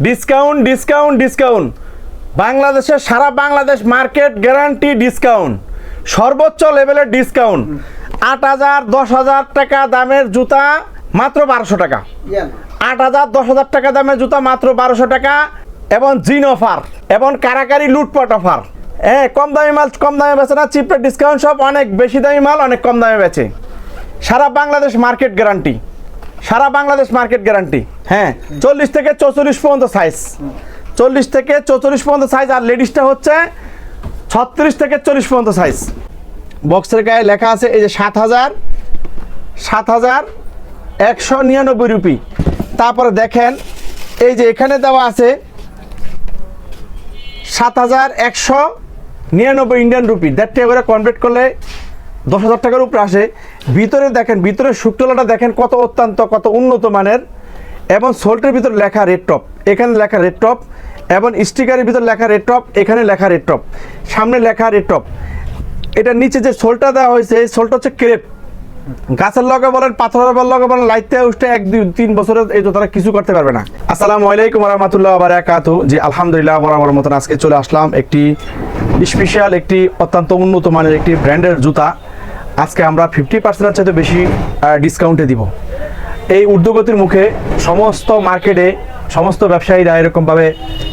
Discount discount discount বাংলাদেশের সারা Bangladesh market guarantee discount, সর্বোচ্চ লেভেলের ডিসকাউন্ট। 8,000 10,000 টাকা দামের জুতা মাত্র 1200 টাকা। 8,000 10,000 টাকা দামের জুতা মাত্র 1200 টাকা, এবং জিন অফার এবং কারাকারি লুটপাট অফার। হ্যাঁ, কম দামি মাল কম দামে বেচে না, চিপ রেট ডিসকাউন্ট সব অনেক বেশি দামি মাল অনেক কম দামে বেচে। সারা বাংলাদেশ মার্কেট গ্যারান্টি, সারা বাংলাদেশ মার্কেট গ্যারান্টি। হ্যাঁ, 40 থেকে 44 পর্যন্ত সাইজ, 40 থেকে 44 পর্যন্ত সাইজ, আর লেডিসটা হচ্ছে 36 থেকে 40 পর্যন্ত সাইজ। বক্সের গায়ে লেখা আছে এই যে 7,199 রুপি। তারপরে দেখেন এই যে এখানে দেওয়া আছে 7,199 ইন্ডিয়ান রুপি। দেড় টাকা করে কনভার্ট করলে 10,000 টাকার উপরে আসে। ভিতরে দেখেন, ভিতরে শুকতলাটা দেখেন কত অত্যন্ত কত উন্নত মানের, এবং সোল্টের ভিতরে লেখা রেড টপ, এখানে লেখা রেড টপ, এবং স্টিকারের ভিতরে লেখা রেড টপ, এখানে লেখা রেড টপ, সামনে লেখা রেড টপ। এটার নিচে যে সোলটা দেওয়া হয়েছে এই সোলটা হচ্ছে ক্রেপ। গাছের লগে বলেন, পাথরের লগে বলেন, লাইতে উঠে 1-2-3 বছরের এই জুতারা কিছু করতে পারবে না। আসসালামু আলাইকুম ওয়া রাহমাতুল্লাহি ওয়া বারাকাতুহু। জি আলহামদুলিল্লাহ, বরাবর মতন আজকে চলে আসলাম একটি স্পেশাল, একটি অত্যন্ত উন্নত মানের একটি ব্র্যান্ডের জুতা। আজকে আমরা 50% চাইতে বেশি ডিসকাউন্টে দিব। এই ঊর্ধ্বগতির মুখে সমস্ত মার্কেটে সমস্ত ব্যবসায়ীরা এরকমভাবে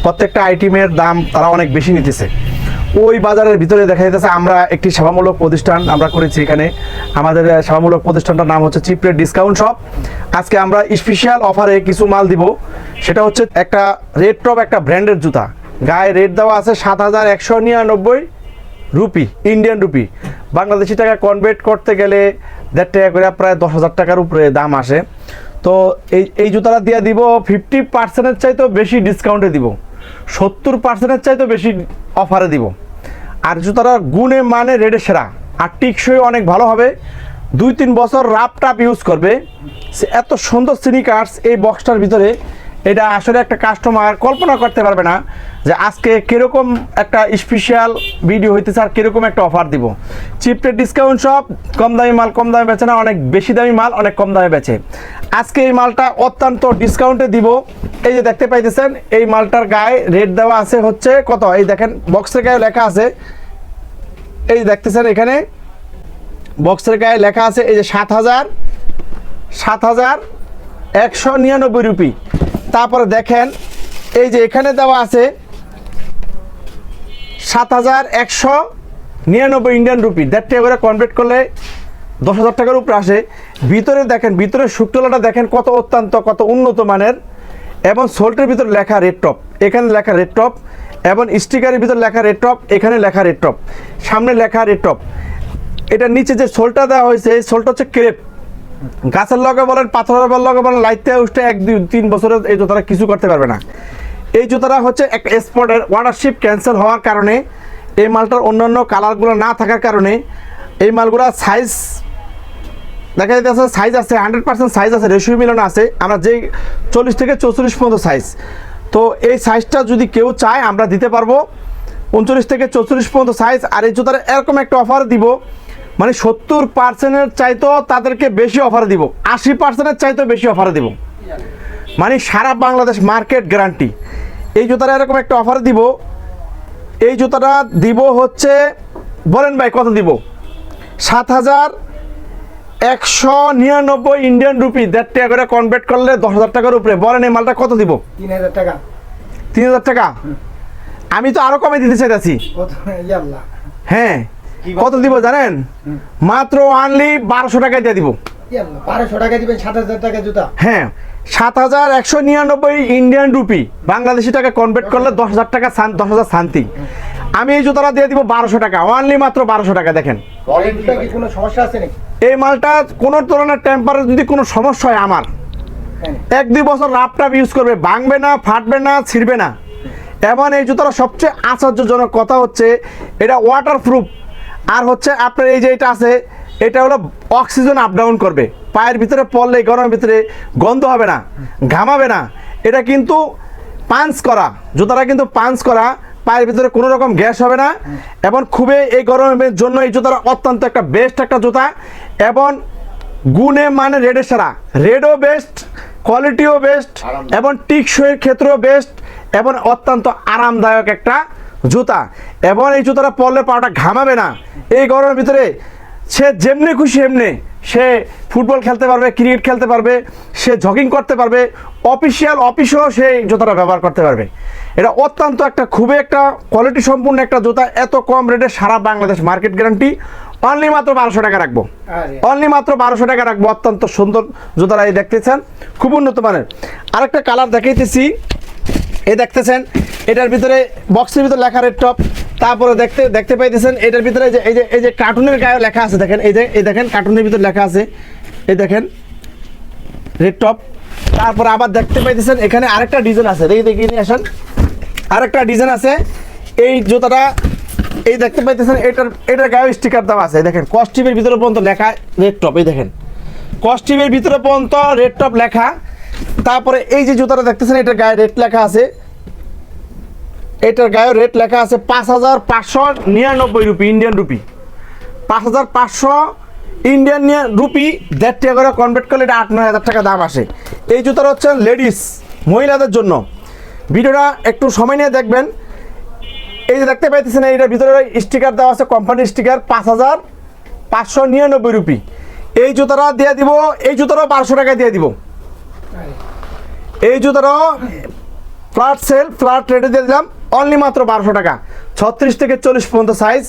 প্রত্যেকটা আইটেমের দাম তারা অনেক বেশি নিতেছে। ওই বাজারের ভিতরে দেখা যাচ্ছে আমরা একটি সেবামূলক প্রতিষ্ঠান আমরা করেছি এখানে। আমাদের সেবামূলক প্রতিষ্ঠানটার নাম হচ্ছে চিপ রেট ডিসকাউন্ট শপ। আজকে আমরা স্পেশাল অফারে কিছু মাল দিব। সেটা হচ্ছে একটা রেড টপ, একটা ব্র্যান্ডের জুতা, গায়ে রেট দেওয়া আছে 7,199 রুপি, ইন্ডিয়ান রুপি। বাংলাদেশি টাকা কনভার্ট করতে গেলে 1.5 টাকা করে প্রায় 10,000 টাকার উপরে দাম আসে। তো এই জুতাটা দিয়ে দিব 50%-এর চাইতেও বেশি ডিসকাউন্টে দিব, 70%-এর চাইতেও বেশি অফারে দিব। আর জুতাটা গুণে মানে রেডে সেরা, আর টিকসই অনেক ভালো হবে। 2-3 বছর রাপ টাপ ইউজ করবে। এত সুন্দর স্নিকার্স এই বক্সটার ভিতরে, এটা আসলে একটা কাস্টমার কল্পনা করতে পারবে না যে আজকে কীরকম একটা স্পেশাল ভিডিও হইতেছে আর কীরকম একটা অফার দিব। চিপ রেট ডিসকাউন্ট সব, কম দামি মাল কম দামে বেচে না, অনেক বেশি দামি মাল অনেক কম দামে বেচে। আজকে এই মালটা অত্যন্ত ডিসকাউন্টে দিব। এই যে দেখতে পাইতেছেন, এই মালটার গায়ে রেট দেওয়া আছে হচ্ছে কত, এই দেখেন বক্সের গায়ে লেখা আছে, এই দেখতেছেন এখানে বক্সের গায়ে লেখা আছে এই যে 7,199 রুপি। তারপরে দেখেন এই যে এখানে দেওয়া আছে 7,199 ইন্ডিয়ান রুপি। 1.5 টাকা করে কনভার্ট করলে 10,000 টাকার উপরে আসে। ভিতরে দেখেন, ভিতরে শুকতলাটা দেখেন কত অত্যন্ত কত উন্নত মানের, এবং সোল্টের ভিতরে লেখা রেড টপ, এখানে লেখা রেড টপ, এবং স্টিকারের ভিতরে লেখা রেড টপ, এখানে লেখা রেড টপ, সামনে লেখা রেড টপ। এটার নিচে যে সোলটা দেওয়া হয়েছে এই সোলটা হচ্ছে ক্রেপ। গাছের লগে বলেন, পাথরের লগে বলেন, লাইতে উঠে 1-2-3 বছরের এই জুতারা কিছু করতে পারবে না। এই জুতাটা হচ্ছে একটা স্পটের ওয়াটারশিপ ক্যান্সেল হওয়ার কারণে, এই মালটার অন্যান্য কালারগুলো না থাকার কারণে এই মালগুলো সাইজ দেখা যাচ্ছে সাইজ আছে 100% সাইজ আছে, রেশিও মিলানো আছে। আমরা যেই 40 থেকে 44 পর্যন্ত সাইজ, তো এই সাইজটা যদি কেউ চায় আমরা দিতে পারবো 39 থেকে 44 পর্যন্ত সাইজ। আর এই জুতার এরকম একটা অফার দিব, মানে 70%-এর চাইতেও তাদেরকে বেশি অফার দিব, 80%-এর চাইতেও বেশি অফার দিব, মানে সারা বাংলাদেশ মার্কেট গ্যারান্টি। এই জুতাটা এরকম একটা অফার দিব। এই জুতাটা দিব হচ্ছে, বলেন ভাই কত দিব? 7,199 ইন্ডিয়ান রুপি। 1.5 টাকা করে কনভার্ট করলে 10,000 টাকার উপরে। বলেন এই মালটা কত দিব? 3,000 টাকা। 3,000 টাকা? আমি তো আরো কমে দিতে চাইতেছি। হ্যাঁ, কত দিব জানেন? মাত্র অনলি 1200 টাকায় দিয়ে দিব। 1200 টাকা দিবেন? 7,000 টাকা জুতা? হ্যাঁ, 7,199 ইন্ডিয়ান রুপি। বাংলাদেশি টাকা কনভার্ট করলে 10,000 টাকা, 10,000 শান্তি। আমি এই জুতাটা দিয়ে দিব 1200 টাকা, অনলি মাত্র 1200 টাকা। দেখেন কোনো সমস্যা আছে নাকি? এই মালটা কোনো ধরনের টেম্পারে যদি কোনো সমস্যা হয় আমার, 1-2 বছর রাপ টাপ ইউজ করবে, ভাঙবে না, ফাটবে না, ছিঁড়বে না। এবং এই জুতাটা সবচেয়ে আশ্চর্যজনক কথা হচ্ছে এটা ওয়াটারপ্রুফ। আর হচ্ছে আপনার এই যে এটা আছে, এটা হলো অক্সিজেন আপ ডাউন করবে, পায়ের ভিতরে পড়লে গরমের ভিতরে গন্ধ হবে না, ঘামাবে না। এটা কিন্তু পাঞ্চ করা, জুতাটা কিন্তু পাঞ্চ করা, পায়ের ভিতরে কোনো রকম গ্যাস হবে না। এবং খুবই এই গরমের জন্য এই জুতাটা অত্যন্ত একটা বেস্ট একটা জুতা, এবং গুণে মানে রেডের সেরা, রেডও বেস্ট, কোয়ালিটিও বেস্ট এবং টিকসইয়ের ক্ষেত্রেও বেস্ট এবং অত্যন্ত আরামদায়ক একটা জুতা। এবং এই জুতাটা পরলে পাটা ঘামাবে না। এই গরমের ভিতরে সে যেমনি খুশি এমনি সে ফুটবল খেলতে পারবে, ক্রিকেট খেলতে পারবে, সে জগিং করতে পারবে, অফিসেও সে এই জুতাটা ব্যবহার করতে পারবে। এটা অত্যন্ত একটা খুবই একটা কোয়ালিটি সম্পূর্ণ একটা জুতা। এত কম রেটে সারা বাংলাদেশ মার্কেট গ্যারান্টি। অনলি মাত্র 1200 টাকা রাখবো, অনলি মাত্র 1200 টাকা রাখবো। অত্যন্ত সুন্দর জুতাটা এই দেখতেছেন, খুব উন্নত মানের। আরেকটা কালার দেখাইতেছি, এই দেখতেছেন এটার ভিতরে বক্সের ভিতরে লেখা রেড টপ। তারপরে দেখতে পাইতেছেন এটার ভিতরে যে এই যে কার্টুনের গায়ে লেখা আছে, দেখেন এই দেখেন কার্টুনের ভিতরে লেখা আছে, এই দেখেন রেড টপ। তারপরে আবার দেখতে পাইতেছেন এখানে আরেকটা ডিজাইন আছে, দেখি নিয়ে আসেন। আরেকটা ডিজাইন আছে এই জুতাটা, এই দেখতে পাইতেছেন এটার গায়ে স্টিকার দেওয়া আছে। দেখেন কস্টিপের ভিতরে পর্যন্ত লেখা রেড টপ, এই দেখেন কস্টিপের ভিতরে পর্যন্ত রেড টপ লেখা। তারপরে এই যে জুতাটা দেখতেছেন এটার গায়ে রেট লেখা আছে, এটার গায়ে রেট লেখা আছে 5599 rupee, Indian rupee. 5500 Indian rupee 1.5 টাকা করে কনভার্ট করলে এটা 8-9 হাজার টাকা দাম আসে। এই জুতাটা হচ্ছে লেডিস, মহিলাদের জন্য। ভিডিওটা একটু সময় নিয়ে দেখবেন। এই যে দেখতে পাইতেছেন এইটার ভিতরে স্টিকার দেওয়া আছে, কোম্পানির স্টিকার, 5599 রুপি। এই জুতাটা দিয়ে দিব, এই জুতাটাও 1200 টাকা দিয়ে দিব। এই জুতাটাও ফ্ল্যাট রেটে দিয়ে দিলাম, অনলি মাত্র 1200 টাকা। 36 থেকে 40 পর্যন্ত সাইজ,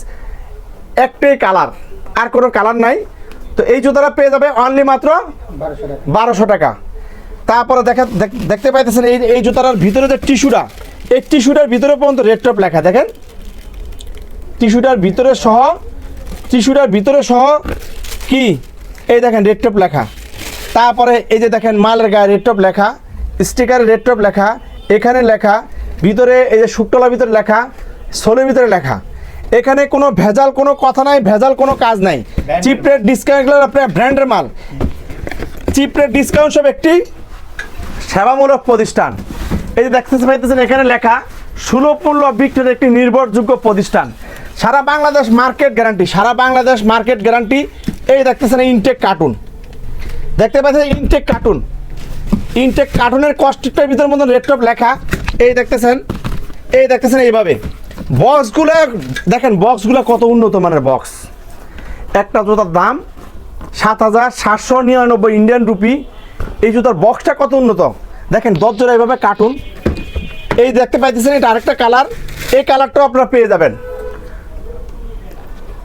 একটাই কালার, আর কোনো কালার নাই। তো এই জুতাটা পেয়ে যাবে অনলি মাত্র 1200 টাকা। তারপরে দেখতে পাইতেছেন এই জুতাটার ভিতরে যে টিস্যুটা, এই টিস্যুটার ভিতরে পর্যন্ত রেড টপ লেখা, দেখেন টিস্যুটার ভিতরে সহ কি এই দেখেন রেড টপ লেখা। তারপরে এই যে দেখেন মালের গায়ে রেড টপ লেখা, স্টিকারে রেড টপ লেখা, এখানে লেখা, ভিতরে এই যে শুকতলার ভিতরে লেখা, সোলের ভিতরে লেখা। এখানে কোনো ভেজাল কোনো কথা নাই, ভেজাল কোনো কাজ নাই। চিপ রেট ডিসকাউন্ট, আপনার ব্র্যান্ডের মাল, চিপ রেট ডিসকাউন্ট সব একটি সেবামূলক প্রতিষ্ঠান। এই যে দেখতে পাইতেছেন এখানে লেখা সুলভ মূল্য বিক্রির একটি নির্ভরযোগ্য প্রতিষ্ঠান, সারা বাংলাদেশ মার্কেট গ্যারান্টি, সারা বাংলাদেশ মার্কেট গ্যারান্টি। এই দেখতেছেন ইনটেক কার্টুন, দেখতে পাচ্ছেন ইনটেক কার্টুনের কস্টিপটার ভিতরে মতন রেড টপ লেখা। এই দেখতেছেন এইভাবে বক্সগুলো দেখেন, বক্সগুলো কত উন্নত মানের বক্স। একটা জুতার দাম 7799 ইন্ডিয়ান রুপি। এই জুতার বক্সটা কত উন্নত দেখেন, 10 জোড়া এইভাবে কার্টুন। এই দেখতে পাইতেছেন এটা আরেকটা কালার, এই কালারটাও আপনারা পেয়ে যাবেন।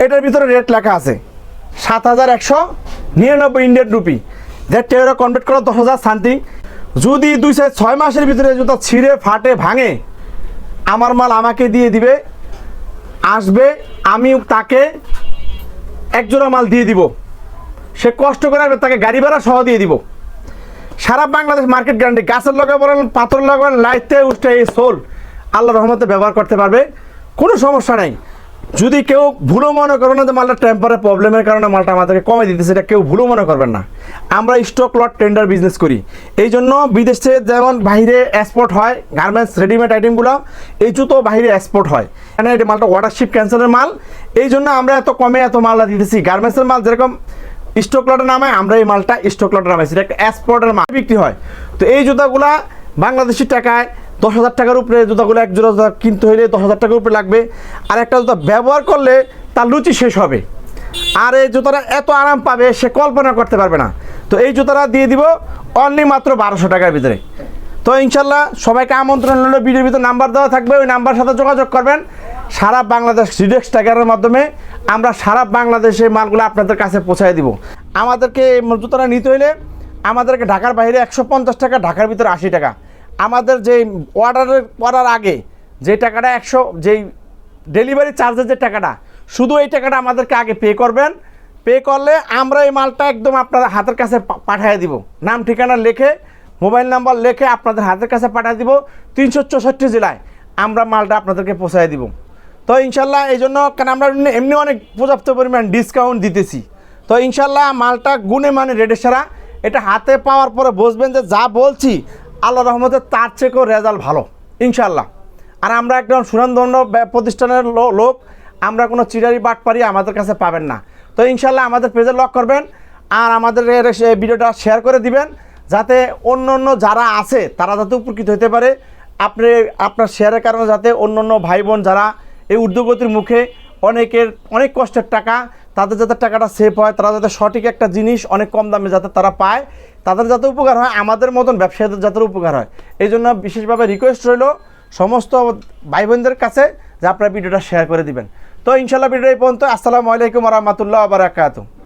এটার ভিতরে রেট লেখা আছে 7199 ইন্ডিয়ান রুপি, যে টেরা কনভার্ট করা 10,000 সামথিং। যদি 2-6 মাসের ভিতরে জুতা ছিঁড়ে ফাটে ভাঙে, আমার মাল আমাকে দিয়ে দিবে, আসবে, আমি তাকে এক জোড়া মাল দিয়ে দিব। সে কষ্ট করে আসবে, তাকে গাড়ি ভাড়া সহ দিয়ে দিব। সারা বাংলাদেশ মার্কেট গ্যারান্টি। গাছের লগা বলেন, পাথর লাগাবেন, লাইতে উঠে এই সোল আল্লাহ রহমতে ব্যবহার করতে পারবে, কোনো সমস্যা নাই। যদি কেউ ভুলও মনে করবেন না যে মালটা টেম্পারের প্রবলেমের কারণে মালটা আমাদেরকে কমে দিতেছে, এটা কেউ ভুলও মনে করবেন না। আমরা স্টক লট টেন্ডার বিজনেস করি, এই জন্য বিদেশে যেমন বাইরে এক্সপোর্ট হয় গার্মেন্টস রেডিমেড আইটেমগুলো, এই জুতো বাইরে এক্সপোর্ট হয়। মানে এই মালটা ওয়াটারশিপ ক্যান্সেলের মাল, এই জন্য আমরা এত কমে এত মালটা দিতেছি। গার্মেন্টসের মাল যেরকম স্টক লটে নামায়, আমরা এই মালটা স্টক লটে নামাইছি, এটা একটা এক্সপোর্টের মাল বিক্রি হয়। তো এই জুতাগুলা বাংলাদেশি টাকায় 10,000 টাকার উপরে জুতাগুলো, এক জোড়া জুতা কিনতে হইলে 10,000 টাকার উপরে লাগবে। আর একটা জুতা ব্যবহার করলে তার রুচি শেষ হবে। আর এই জুতাটা এত আরাম পাবে সে কল্পনা করতে পারবে না। তো এই জুতাটা দিয়ে দিব অনলি মাত্র 1200 টাকার ভিতরে। তো ইনশাল্লাহ সবাইকে আমন্ত্রণ হলো, ভিডিওর ভিতরে নাম্বার দেওয়া থাকবে, ওই নাম্বার সাথে যোগাযোগ করবেন। সারা বাংলাদেশ রিডেক্স টাকারের মাধ্যমে আমরা সারা বাংলাদেশে মালগুলো আপনাদের কাছে পৌঁছায় দিব। আমাদেরকে এই জুতাটা নিতে হইলে আমাদেরকে ঢাকার বাইরে 150 টাকা, ঢাকার ভিতরে 80 টাকা। আমাদের যে অর্ডার করার আগে যে টাকাটা যেই ডেলিভারি চার্জের যে টাকাটা, শুধু এই টাকাটা আমাদেরকে আগে পে করবেন। পে করলে আমরা এই মালটা একদম আপনাদের হাতের কাছে পাঠিয়ে দিব। নাম ঠিকানা লিখে, মোবাইল নাম্বার লিখে আপনাদের হাতের কাছে পাঠিয়ে দিব। 364 জেলায় আমরা মালটা আপনাদেরকে পৌঁছায় দিব। তো ইনশাল্লাহ এই জন্য, কারণ আমরা এমনি অনেক পর্যাপ্ত পরিমাণ ডিসকাউন্ট দিতেছি। তো ইনশাল্লাহ মালটা গুণে মানে রেডে সারা, এটা হাতে পাওয়ার পরে বুঝবেন যে যা বলছি আল্লাহ রহমতে তার চেয়েও রেজাল্ট ভালো ইনশাল্লাহ। আর আমরা একদম সুনামধন্য প্রতিষ্ঠানের লোক, আমরা কোনো চিরারি বাটপারি আমাদের কাছে পাবেন না। তো ইনশাল্লাহ আমাদের পেজে লক করবেন আর আমাদের ভিডিওটা শেয়ার করে দিবেন, যাতে অন্য অন্য যারা আছে তারা যাতে উপকৃত হতে পারে। আপনার শেয়ারের কারণে যাতে অন্য অন্য ভাই বোন যারা এই ঊর্ধ্বগতির মুখে অনেক কষ্টের টাকা, তাদের যাতে টাকাটা সেভ হয়, তারা যাতে সঠিক একটা জিনিস অনেক কম দামে যাতে তারা পায়, তাদের যাতে উপকার হয়, আমাদের মতন ব্যবসায়ীদের যাতে উপকার হয়। এই জন্য বিশেষভাবে রিকোয়েস্ট রইল সমস্ত ভাই বোনদের কাছে যে আপনারা ভিডিওটা শেয়ার করে দিবেন। তো ইনশাল্লাহ ভিডিও এই পর্যন্ত। আসসালামু আলাইকুম ওয়া রাহমাতুল্লাহি ওয়া বারাকাতুহু।